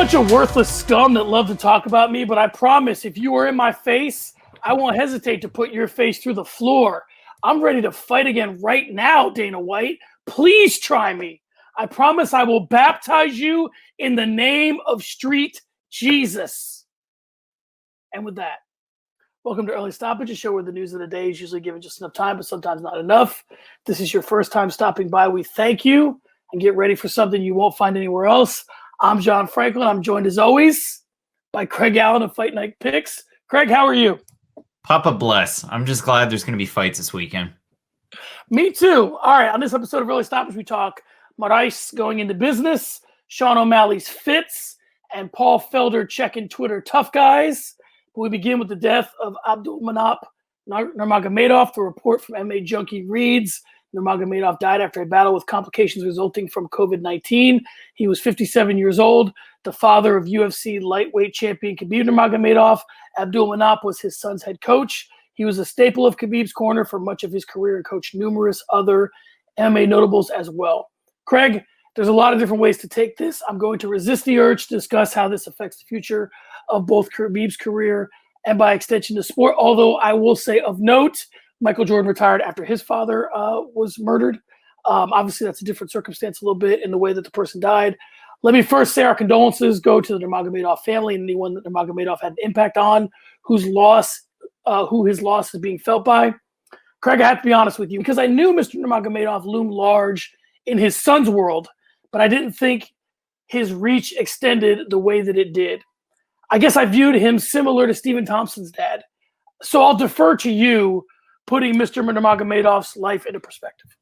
bunch of worthless scum that love to talk about me, but I promise if you were in my face, I won't hesitate to put your face through the floor. I'm ready to fight again right now, Dana White. Please try me. I promise I will baptize you in the name of Street Jesus. And with that, welcome to Early Stoppage, a show where the news of the day is usually given just enough time, but sometimes not enough. If this is your first time stopping by, we thank you, and get ready for something you won't find anywhere else. I'm John Franklin. I'm joined as always by Craig Allen of Fight Night Picks. Craig, how are you? Papa bless. I'm just glad there's going to be fights this weekend. Me too. All right, on this episode of Early Stoppage, we talk Moraes going into business, Sean O'Malley's fits, and Paul Felder checking Twitter tough guys. We begin with the death of Abdulmanap Nurmagomedov. The report from MMA Junkie reads, Nurmagomedov died after a battle with complications resulting from COVID-19. He was 57 years old, the father of UFC lightweight champion Khabib Nurmagomedov. Abdulmanap was his son's head coach. He was a staple of Khabib's corner for much of his career and coached numerous other MMA notables as well. Craig, there's a lot of different ways to take this. I'm going to resist the urge to discuss how this affects the future of both Khabib's career and by extension the sport, although I will say of note, Michael Jordan retired after his father was murdered. Obviously, that's a different circumstance a little bit in the way that the person died. Let me first say our condolences go to the Nurmagomedov family and anyone that Nurmagomedov had an impact on, who his loss is being felt by. Craig, I have to be honest with you, because I knew Mr. Nurmagomedov loomed large in his son's world, but I didn't think his reach extended the way that it did. I guess I viewed him similar to Stephen Thompson's dad. So I'll defer to you, putting Mr. Nurmagomedov's life into perspective.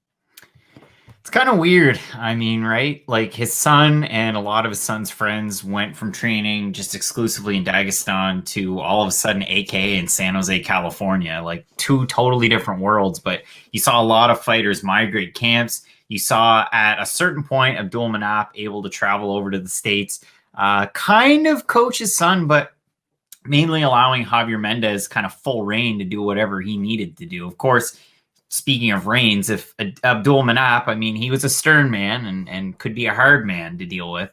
It's kind of weird. I mean, right? Like his son and a lot of his son's friends went from training just exclusively in Dagestan to all of a sudden AK in San Jose, California, like two totally different worlds. But you saw a lot of fighters migrate camps. You saw at a certain point Abdulmanap able to travel over to the States, kind of coach his son, but mainly allowing Javier Mendez kind of full reign to do whatever he needed to do. Of course, speaking of reigns, if Abdulmanap, I mean, he was a stern man and could be a hard man to deal with.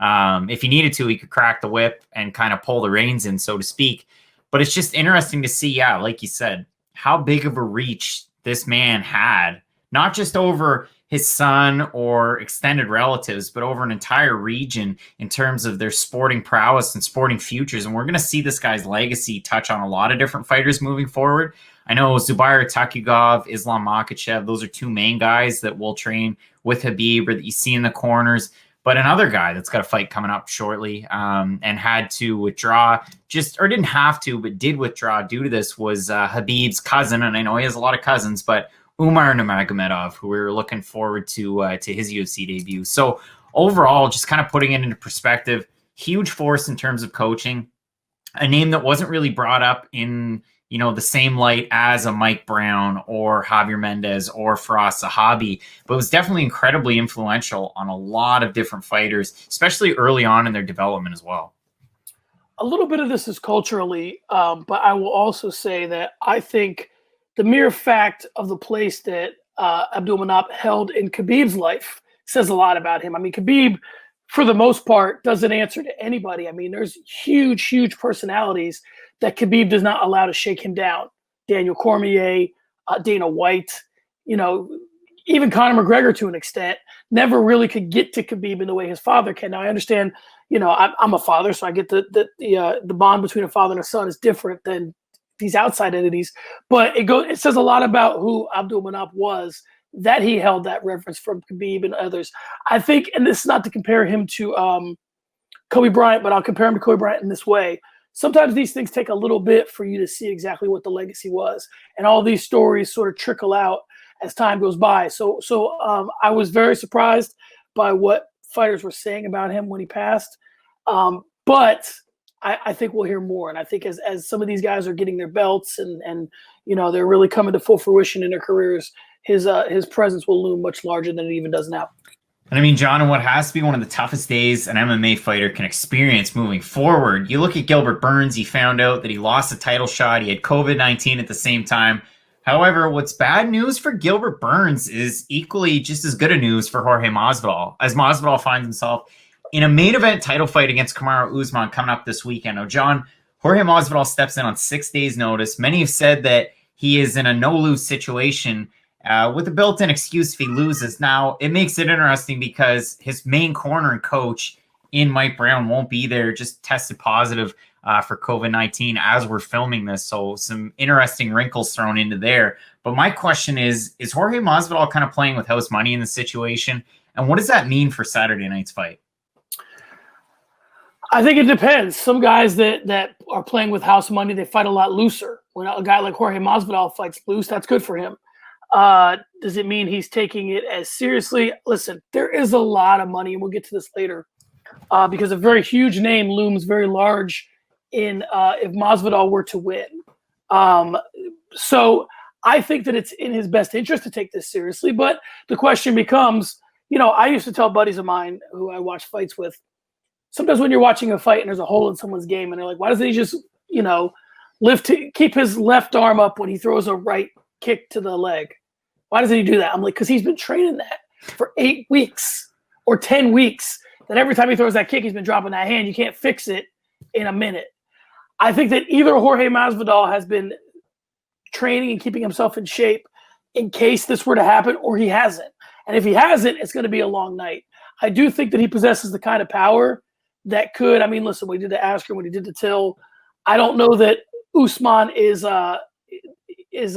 If he needed to, he could crack the whip and kind of pull the reins in, so to speak. But it's just interesting to see, yeah, like you said, how big of a reach this man had, not just over his son or extended relatives, but over an entire region in terms of their sporting prowess and sporting futures. And we're going to see this guy's legacy touch on a lot of different fighters moving forward. I know Zubair Tukhugov, Islam Makhachev, those are two main guys that will train with Khabib or that you see in the corners. But another guy that's got a fight coming up shortly and had to withdraw, didn't have to, but did withdraw due to this was Khabib's cousin. And I know he has a lot of cousins, but Umar Nurmagomedov, who we're looking forward to his UFC debut. So overall, just kind of putting it into perspective, huge force in terms of coaching, a name that wasn't really brought up in, the same light as a Mike Brown or Javier Mendez or Firas Zahabi, but was definitely incredibly influential on a lot of different fighters, especially early on in their development as well. A little bit of this is culturally, but I will also say that I think the mere fact of the place that Abdulmanap held in Khabib's life says a lot about him. I mean, Khabib, for the most part, doesn't answer to anybody. I mean, there's huge, huge personalities that Khabib does not allow to shake him down. Daniel Cormier, Dana White, even Conor McGregor to an extent, never really could get to Khabib in the way his father can. Now, I understand, I'm a father, so I get the bond between a father and a son is different than these outside entities, but it says a lot about who Abdulmanap was, that he held that reverence from Khabib and others. I think, and this is not to compare him to Kobe Bryant, but I'll compare him to Kobe Bryant in this way. Sometimes these things take a little bit for you to see exactly what the legacy was, and all these stories sort of trickle out as time goes by. So I was very surprised by what fighters were saying about him when he passed, but I think we'll hear more. And I think as some of these guys are getting their belts and they're really coming to full fruition in their careers, his presence will loom much larger than it even does now. And I mean, John, in what has to be one of the toughest days an MMA fighter can experience moving forward, you look at Gilbert Burns, he found out that he lost a title shot. He had COVID-19 at the same time. However, what's bad news for Gilbert Burns is equally just as good a news for Jorge Masvidal, as Masvidal finds himself in a main event title fight against Kamaru Usman coming up this weekend. Now, John, Jorge Masvidal steps in on 6 days' notice. Many have said that he is in a no-lose situation with a built-in excuse if he loses. Now, it makes it interesting because his main corner and coach in Mike Brown won't be there, just tested positive for COVID-19 as we're filming this. So some interesting wrinkles thrown into there. But my question is Jorge Masvidal kind of playing with house money in the situation? And what does that mean for Saturday night's fight? I think it depends. Some guys that are playing with house money, they fight a lot looser. When a guy like Jorge Masvidal fights loose, that's good for him. Does it mean he's taking it as seriously? Listen, there is a lot of money, and we'll get to this later, because a very huge name looms very large in if Masvidal were to win. So I think that it's in his best interest to take this seriously. But the question becomes, I used to tell buddies of mine who I watch fights with, sometimes when you're watching a fight and there's a hole in someone's game and they're like, why doesn't he just, keep his left arm up when he throws a right kick to the leg? Why doesn't he do that? I'm like, because he's been training that for 8 weeks or 10 weeks, that every time he throws that kick, he's been dropping that hand. You can't fix it in a minute. I think that either Jorge Masvidal has been training and keeping himself in shape in case this were to happen, or he hasn't. And if he hasn't, it's going to be a long night. I do think that he possesses the kind of power that could, listen, when he did to Asker, when he did to Till, I don't know that Usman is there's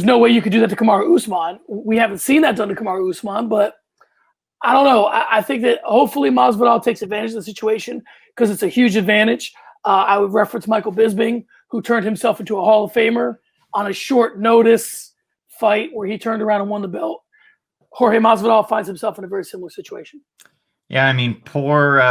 no way you could do that to Kamaru Usman. We haven't seen that done to Kamaru Usman, but I don't know. I think that hopefully Masvidal takes advantage of the situation because it's a huge advantage. I would reference Michael Bisping, who turned himself into a Hall of Famer on a short notice fight where he turned around and won the belt. Jorge Masvidal finds himself in a very similar situation. Yeah, poor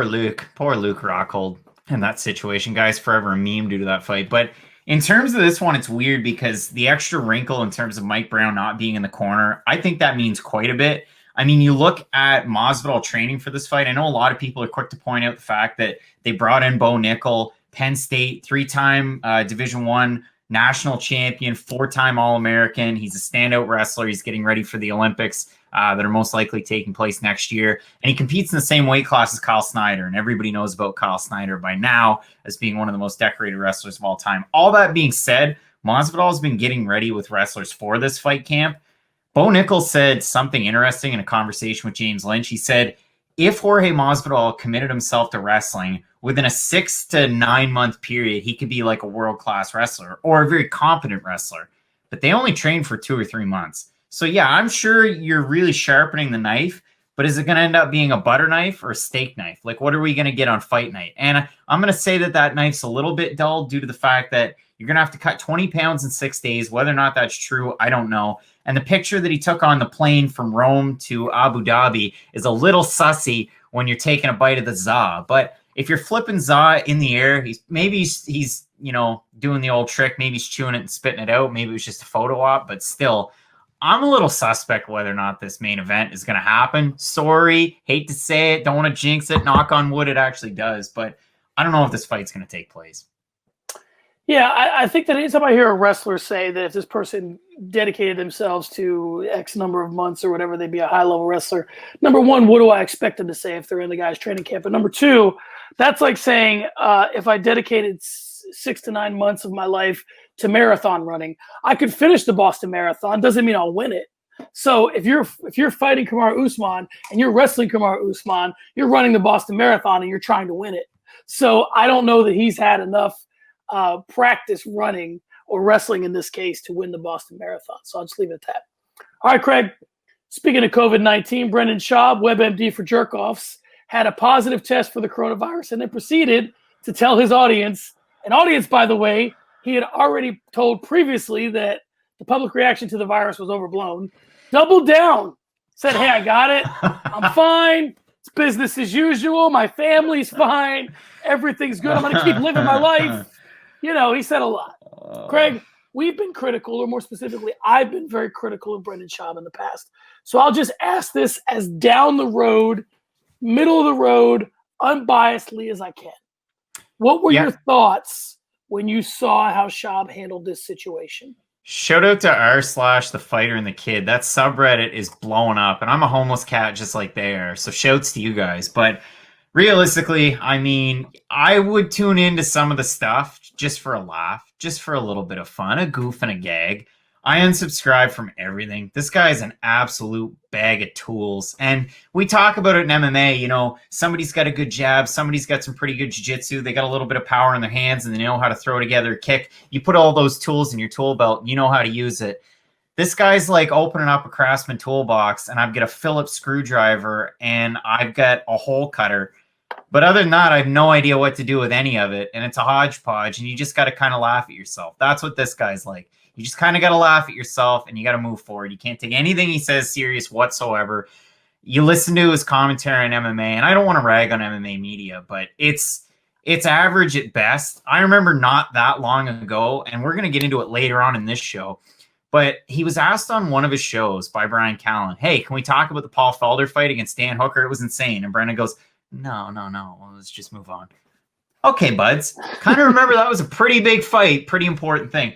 Luke Rockhold in that situation. Guy's forever a meme due to that fight. But in terms of this one, it's weird because the extra wrinkle in terms of Mike Brown not being in the corner, I think that means quite a bit. You look at Masvidal training for this fight. I know a lot of people are quick to point out the fact that they brought in Bo Nickel, Penn State, 3-time Division I national champion, 4-time All-American. He's a standout wrestler. He's getting ready for the Olympics that are most likely taking place next year. And he competes in the same weight class as Kyle Snyder. And everybody knows about Kyle Snyder by now as being one of the most decorated wrestlers of all time. All that being said, Masvidal has been getting ready with wrestlers for this fight camp. Bo Nickel said something interesting in a conversation with James Lynch. He said, if Jorge Masvidal committed himself to wrestling within a 6 to 9 month period, he could be like a world-class wrestler or a very competent wrestler. But they only train for 2 or 3 months. So yeah, I'm sure you're really sharpening the knife, but is it going to end up being a butter knife or a steak knife? Like, what are we going to get on fight night? And I'm going to say that knife's a little bit dull due to the fact that you're going to have to cut 20 pounds in 6 days. Whether or not that's true, I don't know. And the picture that he took on the plane from Rome to Abu Dhabi is a little sussy when you're taking a bite of the za. But if you're flipping za in the air, he's doing the old trick. Maybe he's chewing it and spitting it out. Maybe it was just a photo op. But still, I'm a little suspect whether or not this main event is going to happen. Sorry, hate to say it. Don't want to jinx it. Knock on wood, it actually does. But I don't know if this fight's going to take place. Yeah, I think that anytime I hear a wrestler say that if this person dedicated themselves to X number of months or whatever, they'd be a high-level wrestler. Number one, what do I expect them to say if they're in the guy's training camp? And number two, that's like saying if I dedicated 6 to 9 months of my life to marathon running, I could finish the Boston Marathon. Doesn't mean I'll win it. So if you're fighting Kamaru Usman and you're wrestling Kamaru Usman, you're running the Boston Marathon and you're trying to win it. So I don't know that he's had enough practice running or wrestling in this case to win the Boston Marathon. So I'll just leave it at that. All right, Craig. Speaking of COVID-19, Brendan Schaub, WebMD for Jerkoffs, had a positive test for the coronavirus and then proceeded to tell his audience, an audience, by the way, he had already told previously that the public reaction to the virus was overblown, doubled down, said, hey, I got it. I'm fine. It's business as usual. My family's fine. Everything's good. I'm going to keep living my life. He said a lot. Craig, we've been critical, or more specifically, I've been very critical of Brendan Schaub in the past. So I'll just ask this as down the road, middle of the road, unbiasedly as I can. What were your thoughts when you saw how Schaub handled this situation? Shout out to r/the fighter and the kid. That subreddit is blowing up, and I'm a homeless cat just like they are. So shouts to you guys. But realistically, I mean, I would tune into some of the stuff just for a laugh, just for a little bit of fun, a goof and a gag. I unsubscribe from everything. This guy is an absolute bag of tools. And we talk about it in MMA, you know, somebody's got a good jab, somebody's got some pretty good jiu-jitsu, they got a little bit of power in their hands and they know how to throw together a kick. You put all those tools in your tool belt and you know how to use it. This guy's like opening up a Craftsman toolbox and I've got a Phillips screwdriver and I've got a hole cutter. But other than that, I have no idea what to do with any of it. And it's a hodgepodge and you just got to kind of laugh at yourself. That's what this guy's like. You just kind of got to laugh at yourself and you got to move forward. You can't take anything he says serious whatsoever. You listen to his commentary on MMA, and I don't want to rag on MMA media, but it's average at best. I remember not that long ago, and we're going to get into it later on in this show, but he was asked on one of his shows by Brian Callen, hey, can we talk about the Paul Felder fight against Dan Hooker? It was insane. And Brendan goes, no. Well, let's just move on. Okay, buds. Kind of remember that was a pretty big fight, pretty important thing.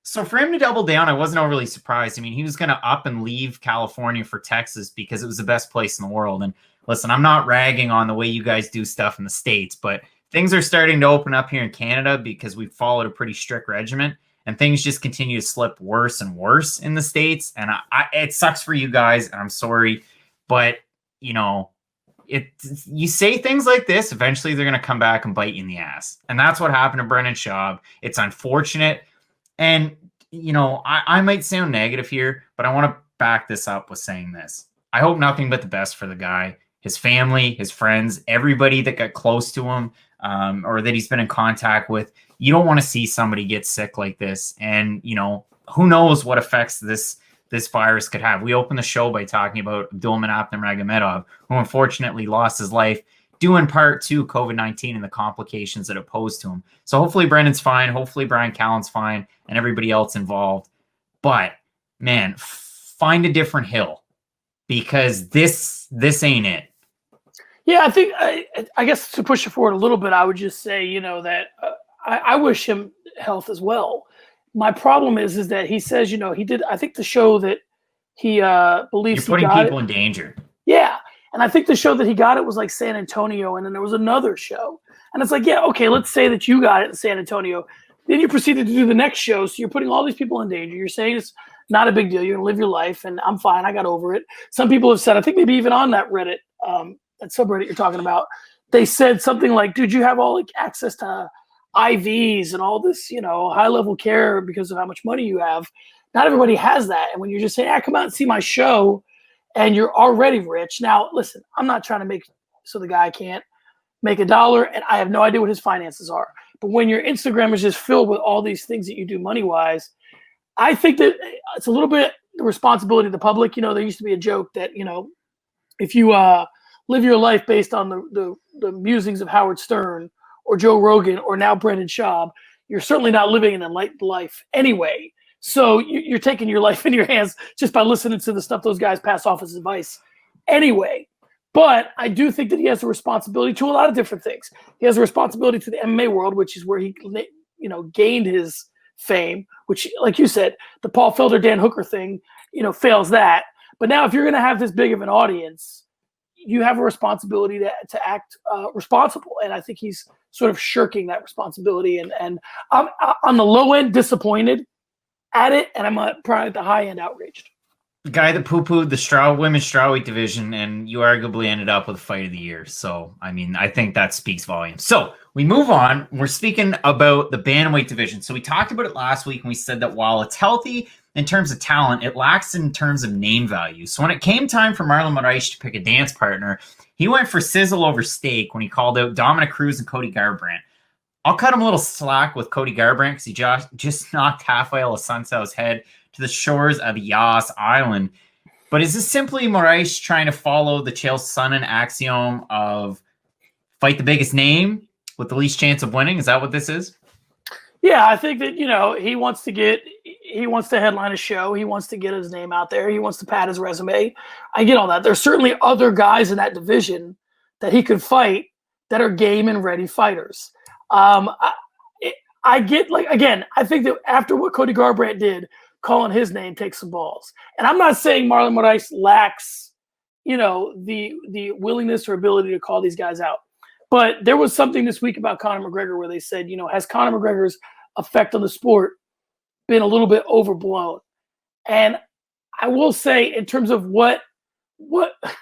So for him to double down, I wasn't overly surprised. I mean, he was going to up and leave California for Texas because it was the best place in the world. And listen, I'm not ragging on the way you guys do stuff in the States, but things are starting to open up here in Canada because we've followed a pretty strict regimen and things just continue to slip worse and worse in the States. And it sucks for you guys. And I'm sorry, but you know, you say things like this, eventually they're going to come back and bite you in the ass. And that's what happened to Brendan Schaub. It's unfortunate. And, you know, I might sound negative here, but I want to back this up with saying this. I hope nothing but the best for the guy, his family, his friends, everybody that got close to him or that he's been in contact with. You don't want to see somebody get sick like this. And, you know, who knows what effects this virus could have. We opened the show by talking about Abdulmanap Nurmagomedov, who unfortunately lost his life due in part to COVID-19 and the complications that it posed to him. So hopefully Brendan's fine. Hopefully Brian Callen's fine and everybody else involved. But, man, find a different hill because this ain't it. Yeah, I think, I guess to push it forward a little bit, I would just say, you know, that I wish him health as well. My problem is that he says, you know, he did, I think the show that he believes You're he putting got people it, in danger. Yeah. And I think the show that he got it was like San Antonio, and then there was another show. And it's like, yeah, okay, let's say that you got it in San Antonio. Then you proceeded to do the next show, so you're putting all these people in danger. You're saying it's not a big deal. You're going to live your life, and I'm fine. I got over it. Some people have said, I think maybe even on that Reddit, that subreddit you're talking about, they said something like, dude, you have all like access to IVs and all this, you know, high-level care because of how much money you have. Not everybody has that. And when you're just saying, come out and see my show, and you're already rich. Now, listen, I'm not trying to make so the guy can't make $1, and I have no idea what his finances are. But when your Instagram is just filled with all these things that you do money-wise, I think that it's a little bit the responsibility of the public. You know, there used to be a joke that, you know, if you live your life based on the musings of Howard Stern or Joe Rogan or now Brendan Schaub, you're certainly not living an enlightened life anyway. So you're taking your life in your hands just by listening to the stuff those guys pass off as advice anyway. But I do think that he has a responsibility to a lot of different things. He has a responsibility to the MMA world, which is where he, you know, gained his fame, which, like you said, the Paul Felder, Dan Hooker thing, you know, fails that. But now if you're going to have this big of an audience, you have a responsibility to act responsible. And I think he's sort of shirking that responsibility. And I'm on the low end disappointed at it, and I'm probably at the high end outraged. The guy that poo-pooed the women's strawweight division, and you arguably ended up with a fight of the year. So, I mean, I think that speaks volumes. So, we move on. We're speaking about the bantamweight division. So, we talked about it last week, and we said that while it's healthy in terms of talent, it lacks in terms of name value. So, when it came time for Marlon Moraes to pick a dance partner, he went for sizzle over steak when he called out Dominic Cruz and Cody Garbrandt. I'll cut him a little slack with Cody Garbrandt because he just knocked Rafael Assunção's head to the shores of Yas Island. But is this simply Moraes trying to follow the Chael Sonnen axiom of fight the biggest name with the least chance of winning? Is that what this is? Yeah, I think that, you know, he wants to headline a show. He wants to get his name out there. He wants to pad his resume. I get all that. There's certainly other guys in that division that he could fight that are game and ready fighters. I get, like, again, I think that after what Cody Garbrandt did calling his name takes some balls. And I'm not saying Marlon Moraes lacks, the willingness or ability to call these guys out. But there was something this week about Conor McGregor where they said, has Conor McGregor's effect on the sport been a little bit overblown? And I will say, in terms of what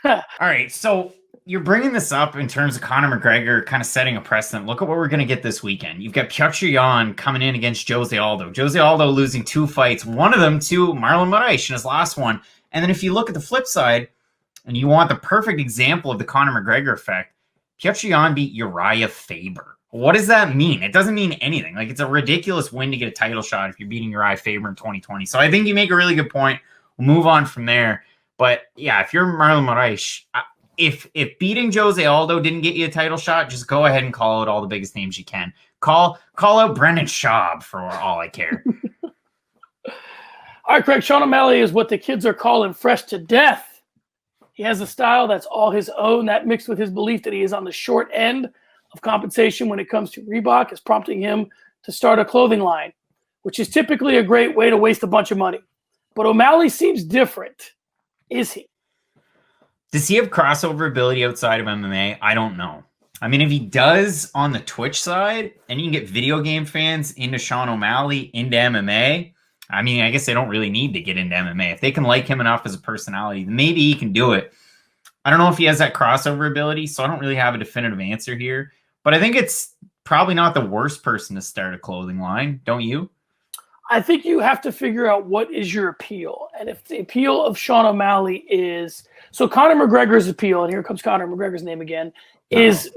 all right, so you're bringing this up in terms of Conor McGregor kind of setting a precedent. Look at what we're going to get this weekend. You've got Petr Yan coming in against Jose Aldo. Jose Aldo losing 2 fights, one of them to Marlon Moraes in his last one. And then if you look at the flip side, and you want the perfect example of the Conor McGregor effect, Petr Yan beat Uriah Faber. What does that mean? It doesn't mean anything. Like, it's a ridiculous win to get a title shot if you're beating Uriah Faber in 2020. So I think you make a really good point. We'll move on from there. But yeah, if you're Marlon Moraes, if beating Jose Aldo didn't get you a title shot, just go ahead and call out all the biggest names you can. Call out Brendan Schaub for all I care. All right, Craig. Sean O'Malley is what the kids are calling fresh to death. He has a style that's all his own. That mixed with his belief that he is on the short end of compensation when it comes to Reebok is prompting him to start a clothing line, which is typically a great way to waste a bunch of money. But O'Malley seems different. Is he? Does he have crossover ability outside of MMA? I don't know. I mean, if he does on the Twitch side, and you can get video game fans into Sean O'Malley, into MMA, I mean, I guess they don't really need to get into MMA. If they can like him enough as a personality, maybe he can do it. I don't know if he has that crossover ability, so I don't really have a definitive answer here. But I think it's probably not the worst person to start a clothing line, don't you? I think you have to figure out what is your appeal. And if the appeal of Sean O'Malley is – so Conor McGregor's appeal, and here comes Conor McGregor's name again, is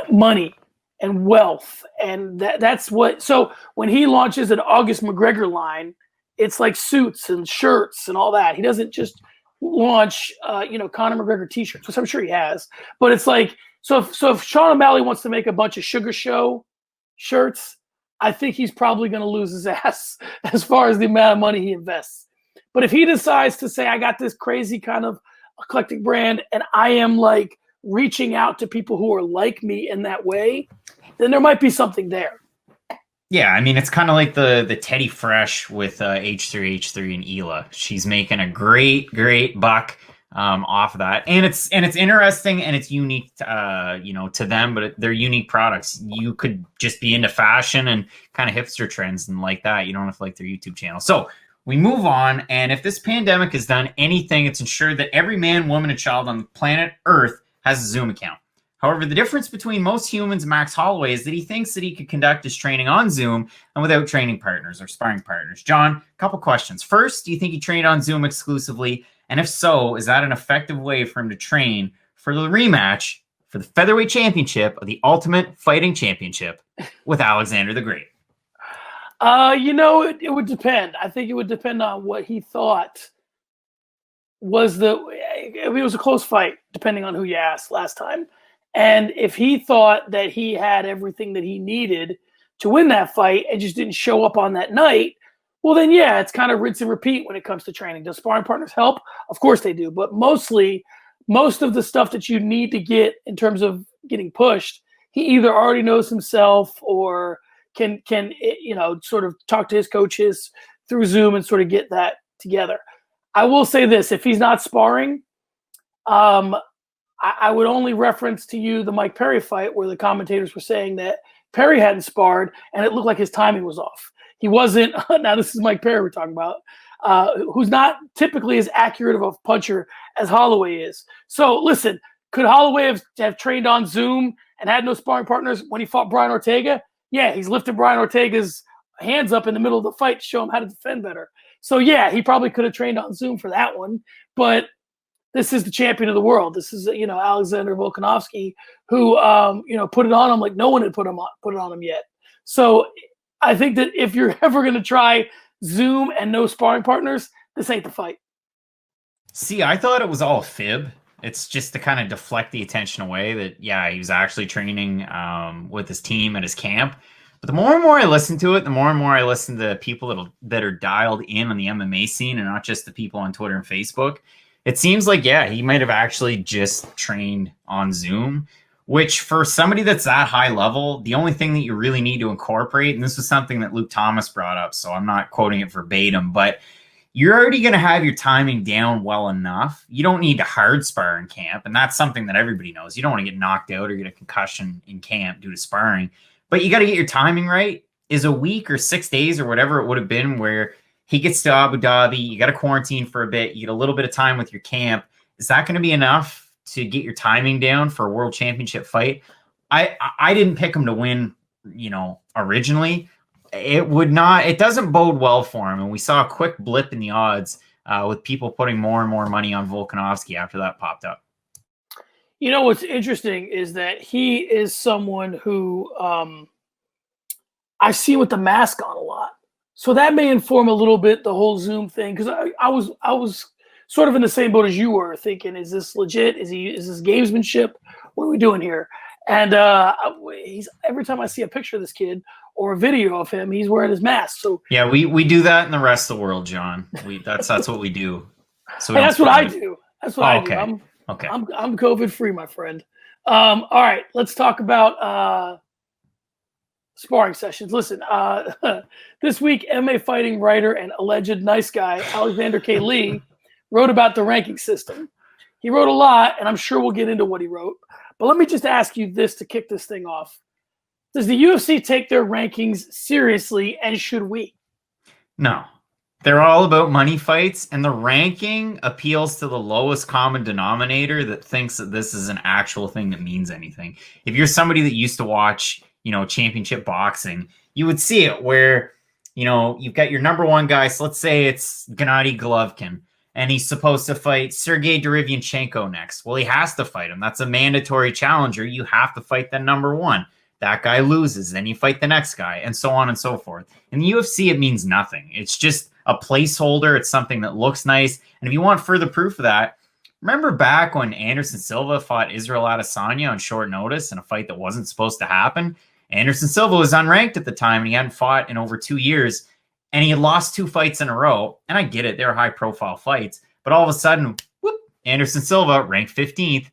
money and wealth. And that's what – so when he launches an August McGregor line, it's like suits and shirts and all that. He doesn't just launch, Conor McGregor T-shirts, which I'm sure he has. But it's like – so if Sean O'Malley wants to make a bunch of Sugar Show shirts – I think he's probably going to lose his ass as far as the amount of money he invests. But if he decides to say, I got this crazy kind of eclectic brand and I am like reaching out to people who are like me in that way, then there might be something there. Yeah, I mean, it's kind of like the Teddy Fresh with H3H3 and Hila. She's making a great buck off of that, and it's interesting and it's unique to them, but they're unique products. You could just be into fashion and kind of hipster trends and like that. You don't have to like their YouTube channel. So we move on, and if this pandemic has done anything, it's ensured that every man, woman, and child on the planet Earth has a Zoom account. However, the difference between most humans and Max Holloway is that he thinks that he could conduct his training on Zoom and without training partners or sparring partners. John, a couple questions. First, do you think he trained on Zoom exclusively? And if so, is that an effective way for him to train for the rematch for the featherweight championship of the Ultimate Fighting Championship with Alexander the Great? It would depend. I think it would depend on what he thought was it was a close fight, depending on who you asked last time. And if he thought that he had everything that he needed to win that fight and just didn't show up on that night, well, then, yeah, it's kind of rinse and repeat when it comes to training. Does sparring partners help? Of course they do. But most of the stuff that you need to get in terms of getting pushed, he either already knows himself or can sort of talk to his coaches through Zoom and sort of get that together. I will say this. If he's not sparring, I would only reference to you the Mike Perry fight where the commentators were saying that Perry hadn't sparred and it looked like his timing was off. He wasn't – now this is Mike Perry we're talking about, who's not typically as accurate of a puncher as Holloway is. So, listen, could Holloway have trained on Zoom and had no sparring partners when he fought Brian Ortega? Yeah, he's lifted Brian Ortega's hands up in the middle of the fight to show him how to defend better. So, yeah, he probably could have trained on Zoom for that one. But this is the champion of the world. This is, Alexander Volkanovski who, put it on him like no one had put it on him yet. So – I think that if you're ever going to try Zoom and no sparring partners, this ain't the fight. See, I thought it was all a fib. It's just to kind of deflect the attention away that, yeah, he was actually training with his team at his camp. But the more and more I listen to it, the more and more I listen to people that are dialed in on the MMA scene and not just the people on Twitter and Facebook. It seems like, yeah, he might have actually just trained on Zoom. Which for somebody that's that high level, the only thing that you really need to incorporate, and this was something that Luke Thomas brought up, so I'm not quoting it verbatim, but you're already going to have your timing down well enough. You don't need to hard spar in camp, and that's something that everybody knows. You don't want to get knocked out or get a concussion in camp due to sparring, but you got to get your timing right. Is a week or 6 days or whatever it would have been where he gets to Abu Dhabi, you got to quarantine for a bit, you get a little bit of time with your camp. Is that going to be enough to get your timing down for a world championship fight? I didn't pick him to win, originally. It doesn't bode well for him. And we saw a quick blip in the odds with people putting more and more money on Volkanovski after that popped up. What's interesting is that he is someone who I see with the mask on a lot. So that may inform a little bit the whole Zoom thing, because I was sort of in the same boat as you were, thinking, is this legit? Is this gamesmanship? What are we doing here? And every time I see a picture of this kid or a video of him, he's wearing his mask. So yeah, we do that in the rest of the world, John. That's what we do. So that's what I do. That's what I do. I'm COVID free, my friend. All right, let's talk about Sparring Sessions. Listen, this week, MMA fighting writer and alleged nice guy Alexander K. Lee wrote about the ranking system. He wrote a lot, and I'm sure we'll get into what he wrote. But let me just ask you this to kick this thing off. Does the UFC take their rankings seriously, and should we? No. They're all about money fights, and the ranking appeals to the lowest common denominator that thinks that this is an actual thing that means anything. If you're somebody that used to watch, championship boxing, you would see it where, you've got your number one guy. So let's say it's Gennady Golovkin, and he's supposed to fight Sergey Derevyanchenko next. Well, he has to fight him. That's a mandatory challenger. You have to fight the number one. That guy loses, then you fight the next guy, and so on and so forth. In the UFC, it means nothing. It's just a placeholder. It's something that looks nice. And if you want further proof of that, remember back when Anderson Silva fought Israel Adesanya on short notice in a fight that wasn't supposed to happen? Anderson Silva was unranked at the time, and he hadn't fought in over 2 years, and he had lost 2 fights in a row. And I get it. They're high-profile fights. But all of a sudden, whoop, Anderson Silva ranked 15th.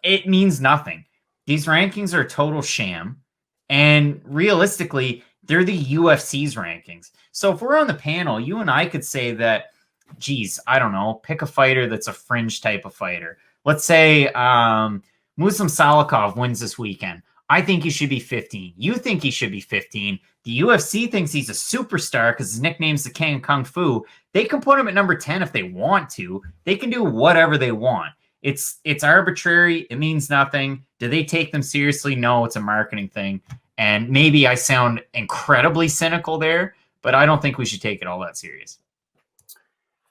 It means nothing. These rankings are a total sham. And realistically, they're the UFC's rankings. So if we're on the panel, you and I could say that, geez, I don't know, pick a fighter that's a fringe type of fighter. Let's say Muslim Salikov wins this weekend. I think he should be 15. You think he should be 15. The UFC thinks he's a superstar because his nickname's the King of Kung Fu. They can put him at number 10 if they want to. They can do whatever they want. It's arbitrary. It means nothing. Do they take them seriously? No, it's a marketing thing. And maybe I sound incredibly cynical there, but I don't think we should take it all that serious.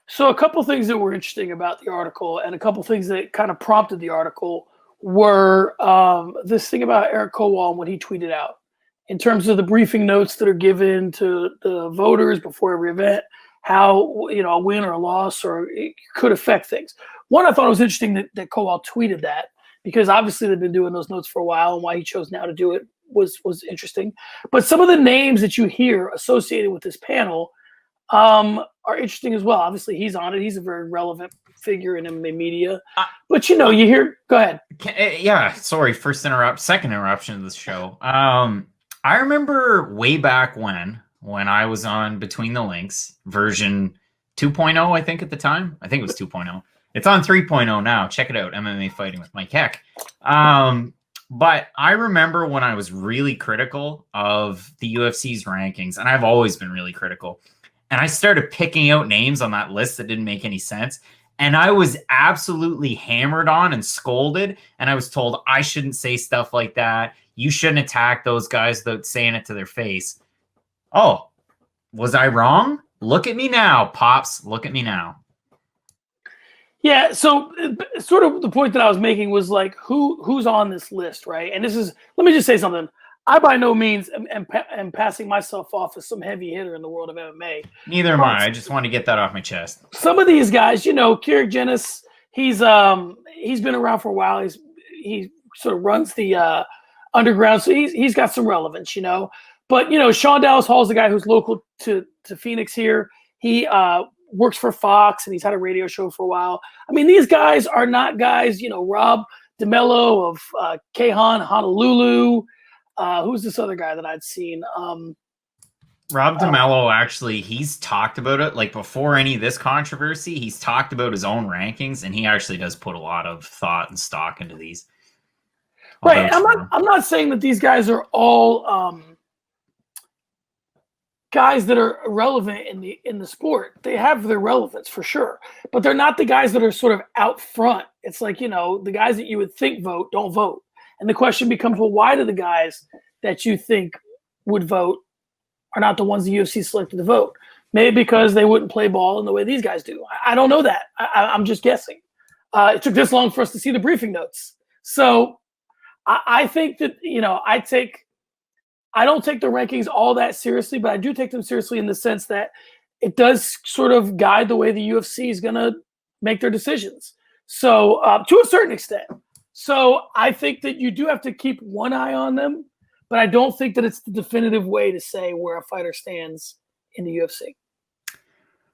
So a couple things that were interesting about the article, and a couple things that kind of prompted the article, were this thing about Eric Kowal when he tweeted out, in terms of the briefing notes that are given to the voters before every event, how a win or a loss or it could affect things. One, I thought it was interesting that Kowal tweeted that, because obviously they've been doing those notes for a while, and why he chose now to do it was interesting. But some of the names that you hear associated with this panel are interesting as well. Obviously, he's on it. He's a very relevant figure in MMA media. But you hear. Go ahead. Yeah, sorry. Second interruption of this show. I remember way back when I was on Between the Links version 2.0. I think at the time. I think it was 2.0. It's on 3.0 now. Check it out. MMA Fighting with Mike Heck. But I remember when I was really critical of the UFC's rankings, and I've always been really critical. And I started picking out names on that list that didn't make any sense. And I was absolutely hammered on and scolded. And I was told I shouldn't say stuff like that. You shouldn't attack those guys without saying it to their face. Oh, was I wrong? Look at me now, Pops. Look at me now. Yeah, so sort of the point that I was making was like, who's on this list, right? And this is, let me just say something. I by no means am passing myself off as some heavy hitter in the world of MMA. Neither am I. I just want to get that off my chest. Some of these guys, Kieran Jennis, he's been around for a while. He sort of runs the underground, so he's got some relevance, But Sean Dallas Hall is the guy who's local to Phoenix here. He works for Fox, and he's had a radio show for a while. I mean, these guys are not guys, Rob DeMello of Kehan Honolulu. Who's this other guy that I'd seen? Rob DeMello, actually, he's talked about it. Like, before any of this controversy, he's talked about his own rankings, and he actually does put a lot of thought and stock into these. Right. I'm not saying that these guys are all guys that are irrelevant in the sport. They have their relevance for sure, but they're not the guys that are sort of out front. It's like, the guys that you would think vote don't vote. And the question becomes, well, why do the guys that you think would vote are not the ones the UFC selected to vote? Maybe because they wouldn't play ball in the way these guys do. I don't know that. I'm just guessing. It took this long for us to see the briefing notes. So I think that, I don't take the rankings all that seriously, but I do take them seriously in the sense that it does sort of guide the way the UFC is going to make their decisions. So to a certain extent. So I think that you do have to keep one eye on them, but I don't think that it's the definitive way to say where a fighter stands in the UFC.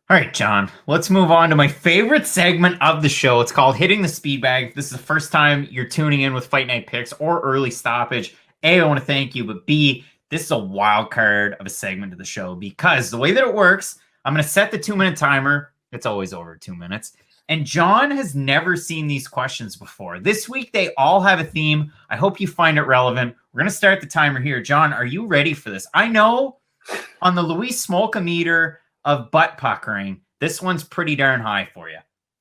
All right, John, let's move on to my favorite segment of the show. It's called Hitting the Speed Bag. If this is the first time you're tuning in with Fight Night Picks or Early Stoppage, A, I want to thank you, but B, this is a wild card of a segment of the show because the way that it works, I'm going to set the 2-minute timer. It's always over 2 minutes. And John has never seen these questions before. This week, they all have a theme. I hope you find it relevant. We're going to start the timer here. John, are you ready for this? I know on the Luis Smolka meter of butt puckering, this one's pretty darn high for you.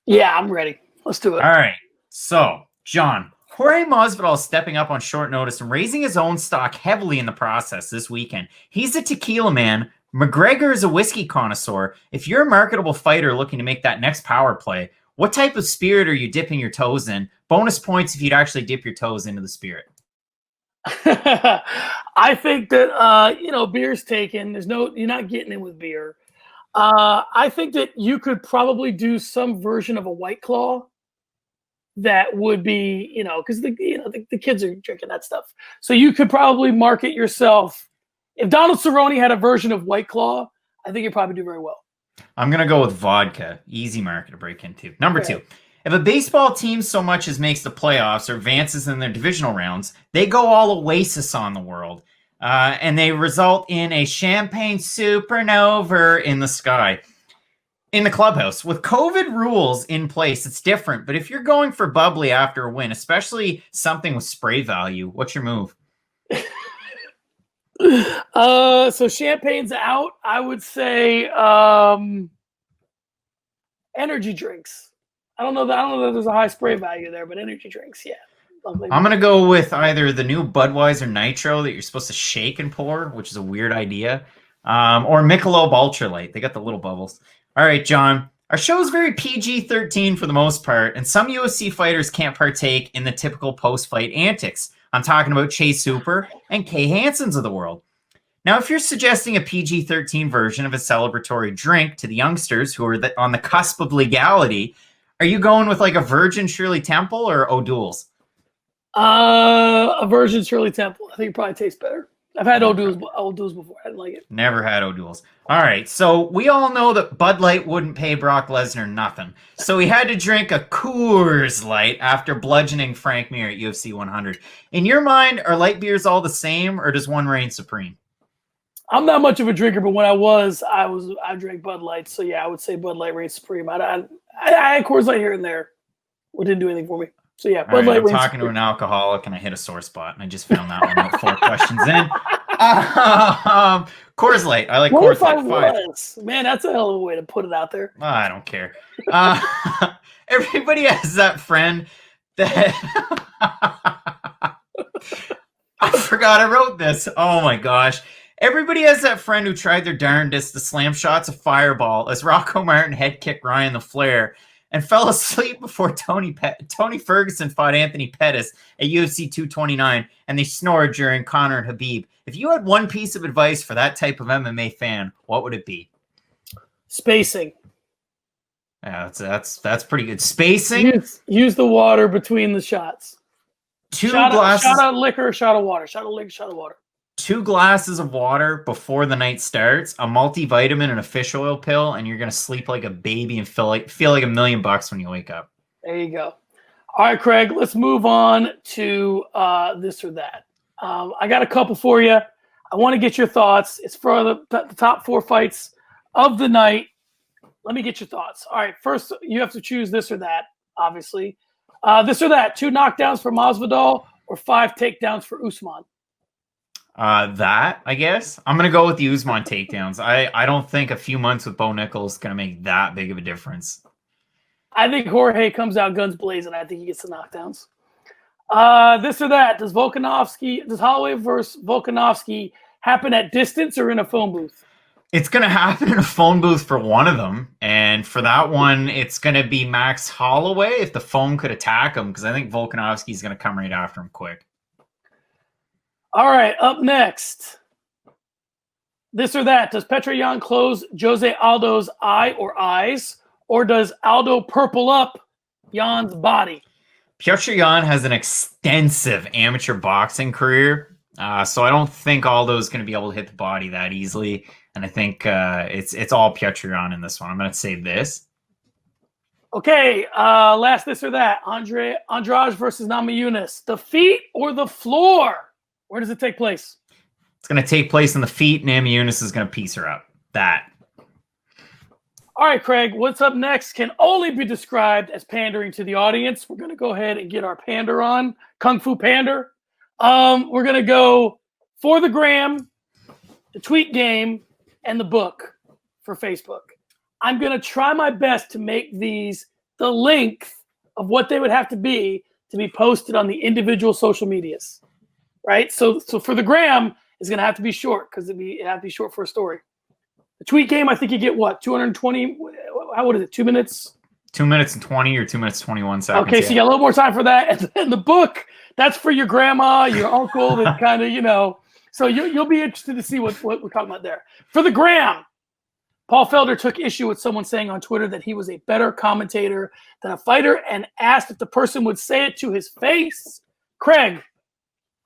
Yeah, I'm ready. Let's do it. All right. So, John, Jorge Masvidal is stepping up on short notice and raising his own stock heavily in the process this weekend. He's a tequila man. McGregor is a whiskey connoisseur. If you're a marketable fighter looking to make that next power play, what type of spirit are you dipping your toes in? Bonus points if you'd actually dip your toes into the spirit. I think that, beer's taken. You're not getting in with beer. I think that you could probably do some version of a White Claw that would be, because the kids are drinking that stuff. So you could probably market yourself. If Donald Cerrone had a version of White Claw, I think you'd probably do very well. I'm going to go with vodka. Easy market to break into. Number 2. If a baseball team so much as makes the playoffs or advances in their divisional rounds, they go all Oasis on the world. And they result in a champagne supernova in the sky. In the clubhouse. With COVID rules in place, it's different. But if you're going for bubbly after a win, especially something with spray value, what's your move? So champagne's out. I would say energy drinks. I don't know that there's a high spray value there, but energy drinks, yeah. I'm going to go with either the new Budweiser Nitro that you're supposed to shake and pour, which is a weird idea, or Michelob Ultralight. They got the little bubbles. All right, John. Our show is very PG-13 for the most part, and some UFC fighters can't partake in the typical post-fight antics. I'm talking about Chase Hooper and Kay Hansons of the world. Now, if you're suggesting a PG-13 version of a celebratory drink to the youngsters who are on the cusp of legality, are you going with like a Virgin Shirley Temple or O'Doul's? A Virgin Shirley Temple. I think it probably tastes better. I've had O'Doul's before. I didn't like it. Never had O'Doul's. All right, so we all know that Bud Light wouldn't pay Brock Lesnar nothing. So he had to drink a Coors Light after bludgeoning Frank Mir at UFC 100. In your mind, are light beers all the same, or does one reign supreme? I'm not much of a drinker, but when I drank Bud Light. So yeah, I would say Bud Light reigns supreme. I had Coors Light here and there. It didn't do anything for me. So yeah, Bud Light. I'm talking to an alcoholic, and I hit a sore spot, and I just found that one out 4 questions in. Coors Light. I like Coors Light. Man, that's a hell of a way to put it out there. I don't care. Everybody has that friend that I forgot I wrote this. Oh my gosh. Everybody has that friend who tried their darndest to slam shots of Fireball as Rocco Martin head kicked Ryan the Flair and fell asleep before Tony Ferguson fought Anthony Pettis at UFC 229, and they snored during Conor and Habib. If you had one piece of advice for that type of MMA fan, what would it be? Spacing. Yeah, that's pretty good. Spacing. Use the water between the shots. Shot of liquor, shot of water. Shot of liquor, shot of water. 2 glasses of water before the night starts, a multivitamin and a fish oil pill, and you're gonna sleep like a baby and feel like $1 million when you wake up. There you go. All right, Craig, let's move on to this or that. I got a couple for you. I want to get your thoughts. It's for the top 4 fights of the night. Let me get your thoughts. All right, first you have to choose this or that, obviously. This or that, 2 knockdowns for Masvidal or 5 takedowns for Usman? That, I guess. I'm going to go with the Usman takedowns. I don't think a few months with Bo Nickal is going to make that big of a difference. I think Jorge comes out guns blazing. I think he gets the knockdowns. This or that, does Holloway versus Volkanovski happen at distance or in a phone booth? It's going to happen in a phone booth for one of them. And for that one, it's going to be Max Holloway if the phone could attack him, because I think Volkanovski is going to come right after him quick. All right, up next. This or that, does Petr Yan close Jose Aldo's eye or eyes, or does Aldo purple up Yan's body? Petr Yan has an extensive amateur boxing career, so I don't think Aldo's going to be able to hit the body that easily. And I think it's all Petr Yan in this one. I'm going to say this. Okay, last this or that. Andrade versus Namajunas. The feet or the floor? Where does it take place? It's going to take place in the feet. Namajunas is going to piece her up. That. All right, Craig, what's up next can only be described as pandering to the audience. We're going to go ahead and get our pander on. Kung Fu Pander. We're going to go for the gram, the tweet game, and the book for Facebook. I'm going to try my best to make these the length of what they would have to be posted on the individual social medias, right? So for the gram, it's going to have to be short because it have to be short for a story. The tweet game, I think you get what, 220? What is it? 2 minutes? 2 minutes and 20 or 2 minutes 21 seconds. Okay, so you got a little more time for that. And then the book, that's for your grandma, your uncle, that kind of, So you'll be interested to see what we're talking about there. For the gram, Paul Felder took issue with someone saying on Twitter that he was a better commentator than a fighter and asked if the person would say it to his face. Craig,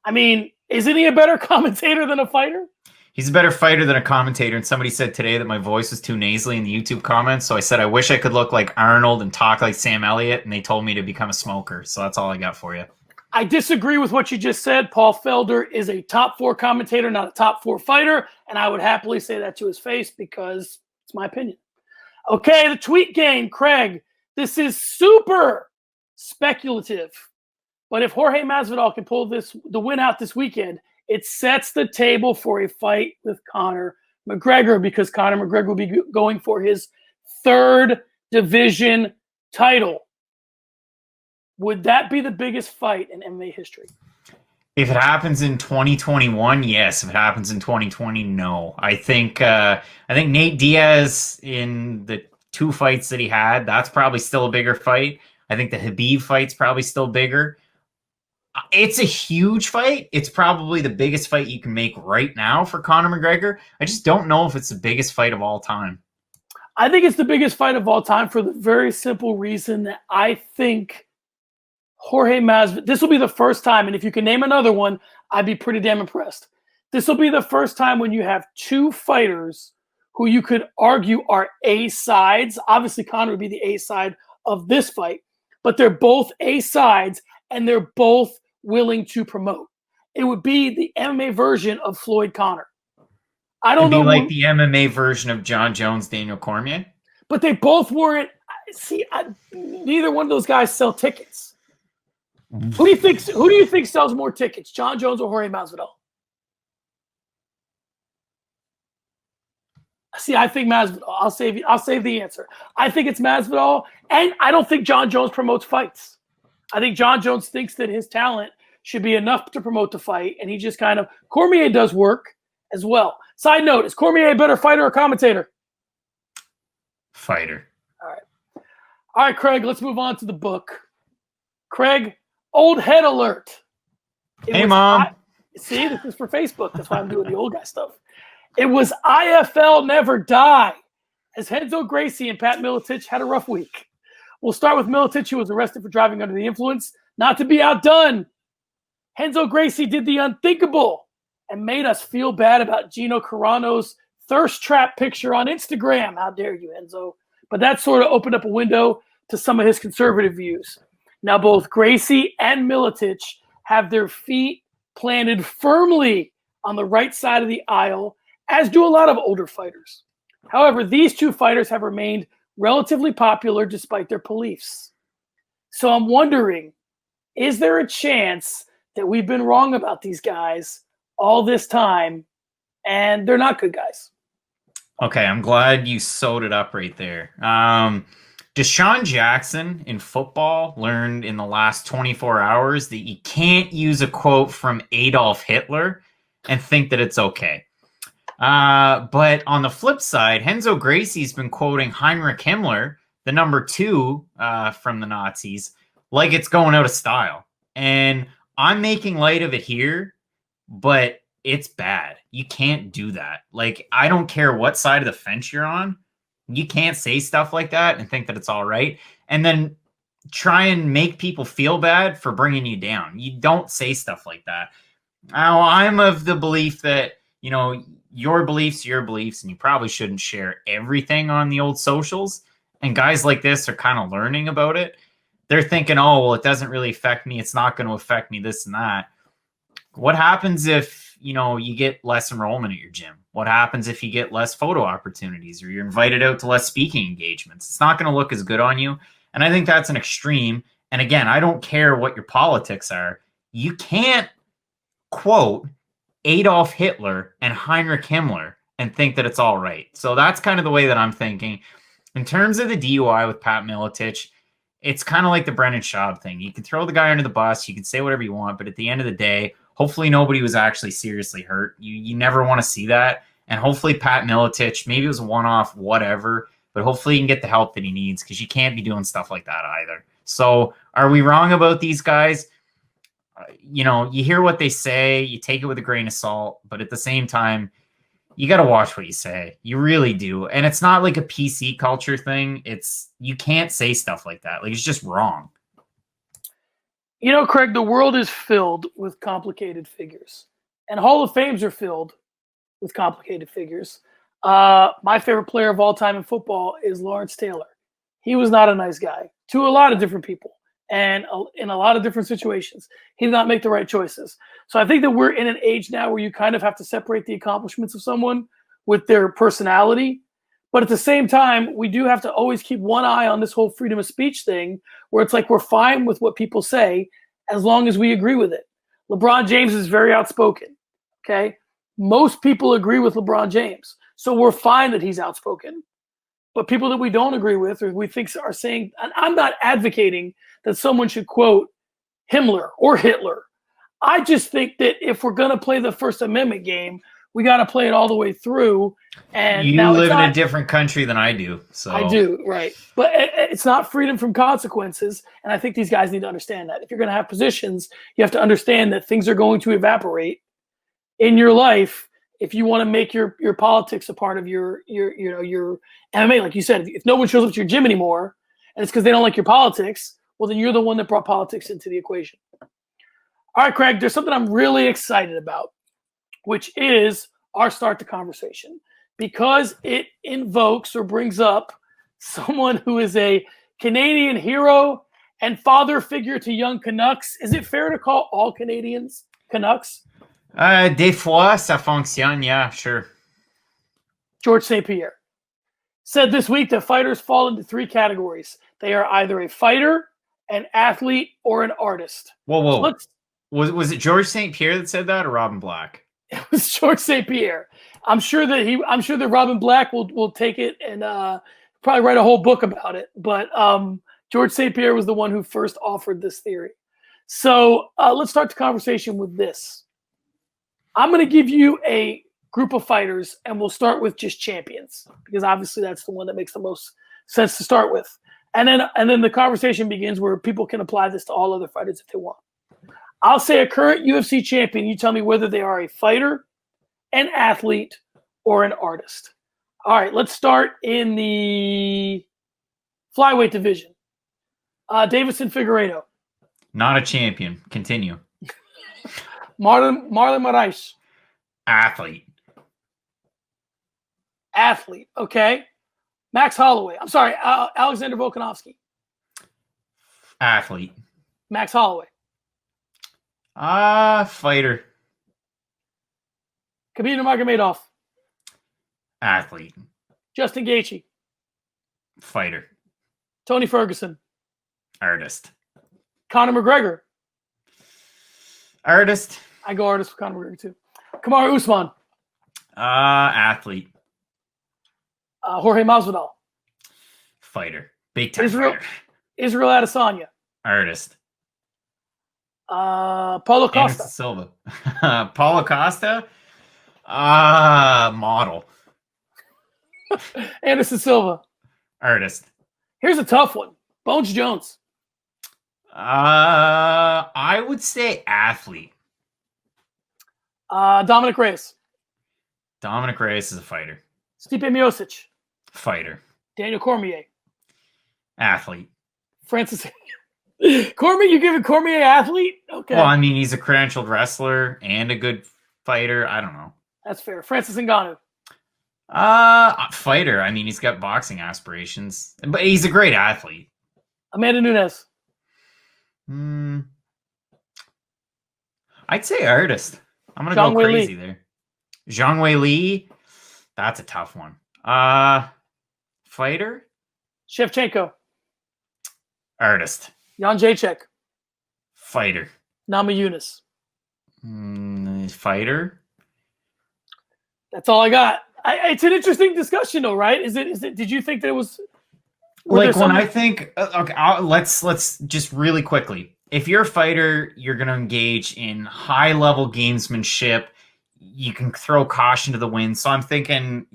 I mean, isn't he a better commentator than a fighter? He's a better fighter than a commentator, and somebody said today that my voice was too nasally in the YouTube comments, so I said I wish I could look like Arnold and talk like Sam Elliott, and they told me to become a smoker, so that's all I got for you. I disagree with what you just said. Paul Felder is a top 4 commentator, not a top 4 fighter, and I would happily say that to his face because it's my opinion. Okay, the tweet game, Craig. This is super speculative, but if Jorge Masvidal can pull the win out this weekend, it sets the table for a fight with Conor McGregor because Conor McGregor will be going for his 3rd division title. Would that be the biggest fight in MMA history? If it happens in 2021, yes. If it happens in 2020, no. I think Nate Diaz in the 2 fights that he had, that's probably still a bigger fight. I think the Khabib fight's probably still bigger. It's a huge fight. It's probably the biggest fight you can make right now for Conor McGregor. I just don't know if it's the biggest fight of all time. I think it's the biggest fight of all time for the very simple reason that I think Jorge Masvidal, this will be the first time, and if you can name another one, I'd be pretty damn impressed. This will be the first time when you have 2 fighters who you could argue are A sides. Obviously, Conor would be the A side of this fight, but they're both A sides, and they're both willing to promote. It would be the MMA version of Floyd Conor. I don't know. Like the MMA version of John Jones, Daniel Cormier. But they both weren't. See, neither one of those guys sell tickets. Who do you think sells more tickets, John Jones or Jorge Masvidal? See, I think Masvidal. I'll save the answer. I think it's Masvidal, and I don't think John Jones promotes fights. I think John Jones thinks that his talent should be enough to promote the fight, and he just kind of – Cormier does work as well. Side note, is Cormier a better fighter or commentator? Fighter. All right, Craig, let's move on to the book. Craig, old head alert. Hey, Mom. See, this is for Facebook. That's why I'm doing the old guy stuff. It was IFL Never Die, as Renzo Gracie and Pat Miletich had a rough week. We'll start with Miletich, who was arrested for driving under the influence. Not to be outdone, Renzo Gracie did the unthinkable and made us feel bad about Gino Carano's thirst trap picture on Instagram. How dare you, Renzo? But that sort of opened up a window to some of his conservative views. Now, both Gracie and Miletich have their feet planted firmly on the right side of the aisle, as do a lot of older fighters. However, these two fighters have remained relatively popular despite their beliefs. So I'm wondering, is there a chance that we've been wrong about these guys all this time and they're not good guys? Okay, I'm glad you sewed it up right there. Deshaun Jackson in football learned in the last 24 hours that you can't use a quote from Adolf Hitler and think that it's okay. But on the flip side, Renzo Gracie's been quoting Heinrich Himmler, the number 2 from the Nazis, like it's going out of style. And I'm making light of it here, but it's bad. You can't do that. Like, I don't care what side of the fence you're on. You can't say stuff like that and think that it's all right. And then try and make people feel bad for bringing you down. You don't say stuff like that. Now, I'm of the belief that, your beliefs, and you probably shouldn't share everything on the old socials. And guys like this are kind of learning about it. They're thinking, oh, well, it doesn't really affect me. It's not going to affect me, this and that. What happens if, you get less enrollment at your gym? What happens if you get less photo opportunities or you're invited out to less speaking engagements? It's not going to look as good on you. And I think that's an extreme. And again, I don't care what your politics are. You can't quote Adolf Hitler and Heinrich Himmler and think that it's all right. So that's kind of the way that I'm thinking. In terms of the DUI with Pat Miletich, it's kind of like the Brendan Schaub thing. You can throw the guy under the bus, you can say whatever you want, but at the end of the day, hopefully nobody was actually seriously hurt. You never want to see that. And hopefully Pat Miletich, maybe it was a one-off, whatever, but hopefully he can get the help that he needs, because you can't be doing stuff like that either. So are we wrong about these guys? You hear what they say, you take it with a grain of salt, but at the same time, you got to watch what you say. You really do. And it's not like a PC culture thing. You can't say stuff like that. Like, it's just wrong. Craig, the world is filled with complicated figures, and Hall of Fames are filled with complicated figures. My favorite player of all time in football is Lawrence Taylor. He was not a nice guy to a lot of different people and in a lot of different situations. He did not make the right choices. So I think that we're in an age now where you kind of have to separate the accomplishments of someone with their personality. But at the same time, we do have to always keep one eye on this whole freedom of speech thing, where it's like we're fine with what people say as long as we agree with it. LeBron James is very outspoken, okay? Most people agree with LeBron James, so we're fine that he's outspoken. But people that we don't agree with or we think are saying, and I'm not advocating that someone should quote Himmler or Hitler. I just think that if we're going to play the First Amendment game, we got to play it all the way through. And you live in a different country than I do. So I do, right. But it's not freedom from consequences. And I think these guys need to understand that. If you're going to have positions, you have to understand that things are going to evaporate in your life if you want to make your politics a part of your MMA. Like you said, if no one shows up to your gym anymore and it's because they don't like your politics, well, then you're the one that brought politics into the equation. All right, Craig, there's something I'm really excited about, which is our Start the Conversation, because it invokes or brings up someone who is a Canadian hero and father figure to young Canucks. Is it fair to call all Canadians Canucks? Des fois, ça fonctionne. Yeah, sure. George St. Pierre said this week that fighters fall into 3 categories. They are either a fighter, an athlete, or an artist. Whoa. Was it George St. Pierre that said that, or Robin Black? It was George St. Pierre. I'm sure that Robin Black will take it and probably write a whole book about it. But George St. Pierre was the one who first offered this theory. So let's start the conversation with this. I'm going to give you a group of fighters, and we'll start with just champions, because obviously that's the one that makes the most sense to start with. And then the conversation begins where people can apply this to all other fighters if they want. I'll say a current UFC champion. You tell me whether they are a fighter, an athlete, or an artist. All right, let's start in the flyweight division. Davison Figueiredo. Not a champion. Continue. Marlon Moraes. Athlete. Okay. Max Holloway. I'm sorry, Alexander Volkanovski. Athlete. Max Holloway. Fighter. Khabib Nurmagomedov. Athlete. Justin Gaethje. Fighter. Tony Ferguson. Artist. Conor McGregor. Artist. I go artist for Conor McGregor too. Kamaru Usman. Athlete. Jorge Masvidal. Fighter. Big time Israel fighter. Israel Adesanya. Artist. Paulo Costa. Anderson Silva. Paulo Costa. Model. Anderson Silva. Artist. Here's a tough one. Bones Jones. I would say athlete. Dominic Reyes. Dominic Reyes is a fighter. Stipe Miocic. Fighter. Daniel Cormier. Athlete. Francis. Cormier, you giving Cormier athlete? Okay. Well, I mean, he's a credentialed wrestler and a good fighter. I don't know. That's fair. Francis Ngannou. Fighter. I mean, he's got boxing aspirations, but he's a great athlete. Amanda Nunes. I'd say artist. I'm gonna Zhang go Wei crazy Li. there. Zhang Wei Li. That's a tough one. Fighter. Shevchenko. Artist. Jan Jacek. Fighter. Nama Yunus. Fighter. That's all I got. It's an interesting discussion, though, right? Is it? Did you think that it was like when I think? Okay, let's just really quickly. If you're a fighter, you're going to engage in high-level gamesmanship. You can throw caution to the wind. So I'm thinking,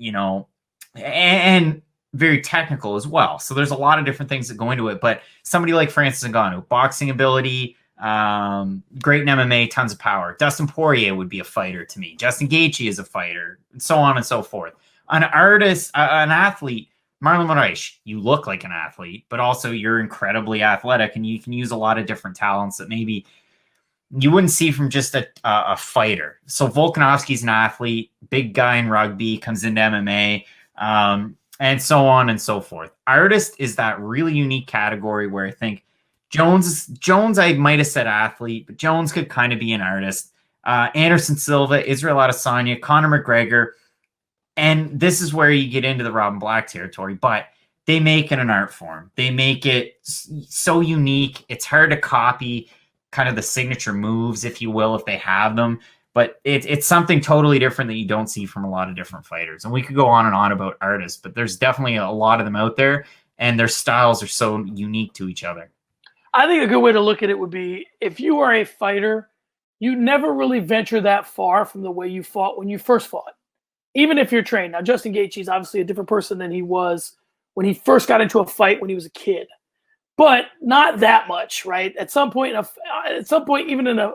and very technical as well. So there's a lot of different things that go into it. But somebody like Francis Ngannou, boxing ability, great in MMA, tons of power. Dustin Poirier would be a fighter to me. Justin Gaethje is a fighter, and so on and so forth. An artist, an athlete, Marlon Moraes, you look like an athlete, but also you're incredibly athletic, and you can use a lot of different talents that maybe you wouldn't see from just a fighter. So Volkanovski's an athlete, big guy in rugby, comes into MMA, and so on and so forth. Artist is that really unique category where I think Jones, I might have said athlete, but Jones could kind of be an artist. Anderson Silva, Israel Adesanya, Conor McGregor. And this is where you get into the Robin Black territory, but they make it an art form. They make it so unique. It's hard to copy kind of the signature moves, if you will, if they have them. But it's something totally different that you don't see from a lot of different fighters. And we could go on and on about artists, but there's definitely a lot of them out there, and their styles are so unique to each other. I think a good way to look at it would be, if you are a fighter, you never really venture that far from the way you fought when you first fought. Even if you're trained. Now, Justin Gaethje is obviously a different person than he was when he first got into a fight when he was a kid. But not that much, right? At some point, even in a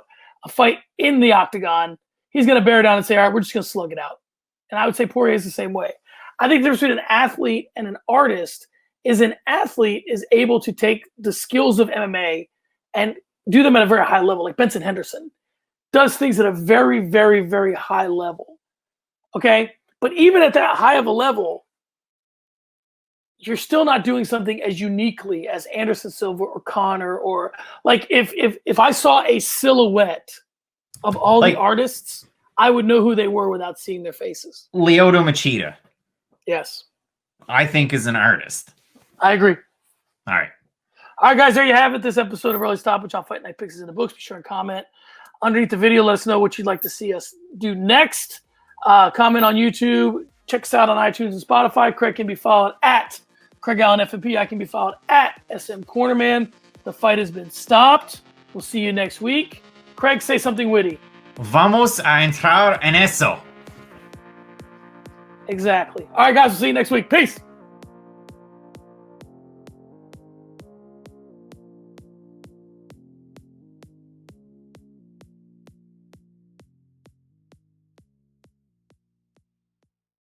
fight in the octagon, he's going to bear down and say, all right, we're just going to slug it out. And I would say Poirier is the same way. I think the difference between an athlete and an artist is an athlete is able to take the skills of MMA and do them at a very high level. Like Benson Henderson does things at a very, very, very high level. Okay? But even at that high of a level, you're still not doing something as uniquely as Anderson Silva or Conor, or like if I saw a silhouette of all the artists, I would know who they were without seeing their faces. Lyoto Machida. Yes. I think is an artist. I agree. All right. All right, guys, there you have it. This episode of Early Stoppage on Fight Night Picks is in the books. Be sure and comment underneath the video. Let us know what you'd like to see us do next. Comment on YouTube. Check us out on iTunes and Spotify. Craig can be followed at Craig Allen FMP. I can be followed at SM Cornerman. The fight has been stopped. We'll see you next week. Craig, say something witty. Vamos a entrar en eso. Exactly. All right, guys, we'll see you next week. Peace.